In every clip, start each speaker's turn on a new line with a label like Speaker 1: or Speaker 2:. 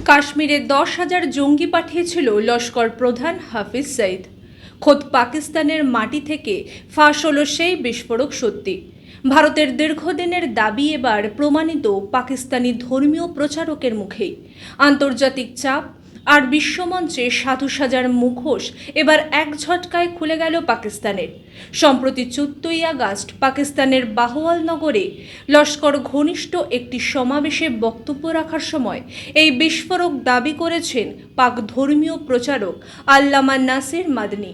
Speaker 1: কাশ্মীরে 10,000 জঙ্গি পাঠিয়েছিল লস্কর প্রধান হাফিজ সঈদ। খোদ পাকিস্তানের মাটি থেকে ফাঁস হলো সেই বিস্ফোরক সত্যি। ভারতের দীর্ঘদিনের দাবি এবার প্রমাণিত পাকিস্তানি ধর্মীয় প্রচারকের মুখেই। আন্তর্জাতিক চাপ আর বিশ্বমঞ্চে সাধু সাজার মুখোশ এবার এক ঝটকায় খুলে গেল পাকিস্তানের। সম্প্রতি 14ই আগস্ট পাকিস্তানের বাহওয়াল নগরে লস্কর ঘনিষ্ঠ একটি সমাবেশে বক্তব্য রাখার সময় এই বিস্ফোরক দাবি করেছেন পাক ধর্মীয় প্রচারক আল্লামা নাসির মাদনী।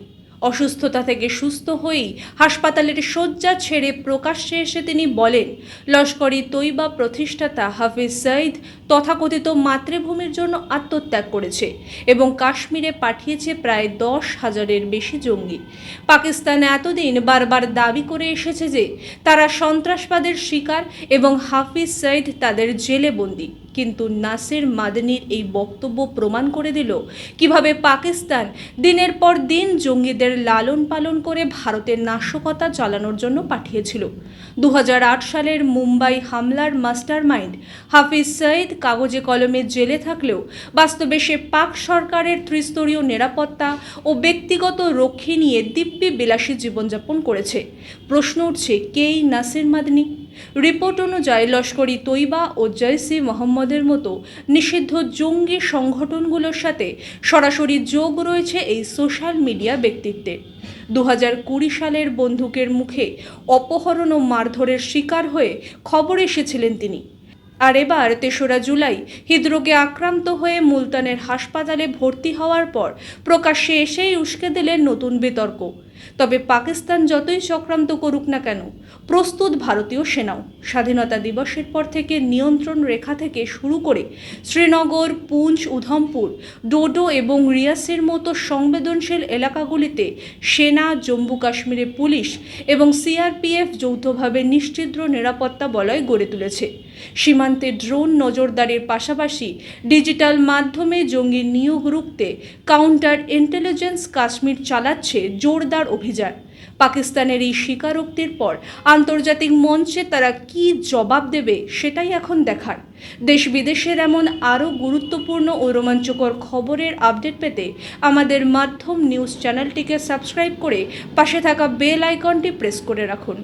Speaker 1: অসুস্থতা থেকে সুস্থ হয়েই হাসপাতালের শয্যা ছেড়ে প্রকাশ্যে এসে তিনি বলেন, লস্কর-ই তৈবা প্রতিষ্ঠাতা হাফিজ সঈদ তথাকথিত মাতৃভূমির জন্য আত্মত্যাগ করেছে এবং কাশ্মীরে পাঠিয়েছে প্রায় 10,000-এর বেশি জঙ্গি। পাকিস্তান এতদিন বারবার দাবি করে এসেছে যে তারা সন্ত্রাসবাদের শিকার এবং হাফিজ সঈদ তাদের জেলে বন্দী। কিন্তু নাসির মাদনীর এই বক্তব্য প্রমাণ করে দিল কিভাবে পাকিস্তান দিনের পর দিন জঙ্গিদের লালন পালন করে ভারতের নাশকতা চালানোর জন্য পাঠিয়েছিল। 2008 সালের মুম্বাই হামলার মাস্টারমাইন্ড হাফিজ সঈদ কাগজে কলমে জেলে থাকলেও বাস্তবে সে পাক সরকারের ত্রিস্তরীয় নিরাপত্তা ও ব্যক্তিগত রক্ষী নিয়ে দিব্যি বিলাসী জীবনযাপন করেছে। প্রশ্ন উঠছে, কেই নাসির মাদনী? রিপোর্ট অনুযায়ী লস্কর-ই তৈবা ও জৈশ-ই মোহাম্মদের মতো নিষিদ্ধ জঙ্গি সংগঠনগুলোর সাথে সরাসরি যোগ রয়েছে এই সোশ্যাল মিডিয়া ব্যক্তিত্বের। 2020 সালের বন্দুকের মুখে অপহরণ ও মারধরের শিকার হয়ে খবর এসেছিলেন তিনি। আর এবার 3রা জুলাই হৃদরোগে আক্রান্ত হয়ে মুলতানের হাসপাতালে ভর্তি হওয়ার পর প্রকাশ্যে এসেই উস্কে দিলেন নতুন বিতর্ক। তবে পাকিস্তান যতই চক্রান্ত করুক না কেন, প্রস্তুত ভারতীয় সেনাও। স্বাধীনতা দিবসের পর থেকে নিয়ন্ত্রণ রেখা থেকে শুরু করে শ্রীনগর, পুঞ্চ, উধমপুর, ডোডো এবং রিয়াসের মতো সংবেদনশীল এলাকাগুলিতে সেনা, জম্মু কাশ্মীরে পুলিশ এবং সিআরপিএফ যৌথভাবে নিশ্চিদ্র নিরাপত্তা বলয় গড়ে তুলেছে। সীমান্তে ড্রোন নজরদারির পাশাপাশি ডিজিটাল মাধ্যমে জঙ্গি নিয়োগ রুখতে কাউন্টার ইন্টেলিজেন্স কাশ্মীর চালাচ্ছে জোরদার অভিযান। পাকিস্তানের এই স্বীকারোক্তির পর আন্তর্জাতিক মঞ্চে তারা কি জবাব দেবে সেটাই এখন দেখার। দেশ বিদেশের এমন আরও গুরুত্বপূর্ণ ও রোমাঞ্চকর খবরের আপডেট পেতে আমাদের মাধ্যম নিউজ চ্যানেলটিকে সাবস্ক্রাইব করে পাশে থাকা বেল আইকনটি প্রেস করে রাখুন।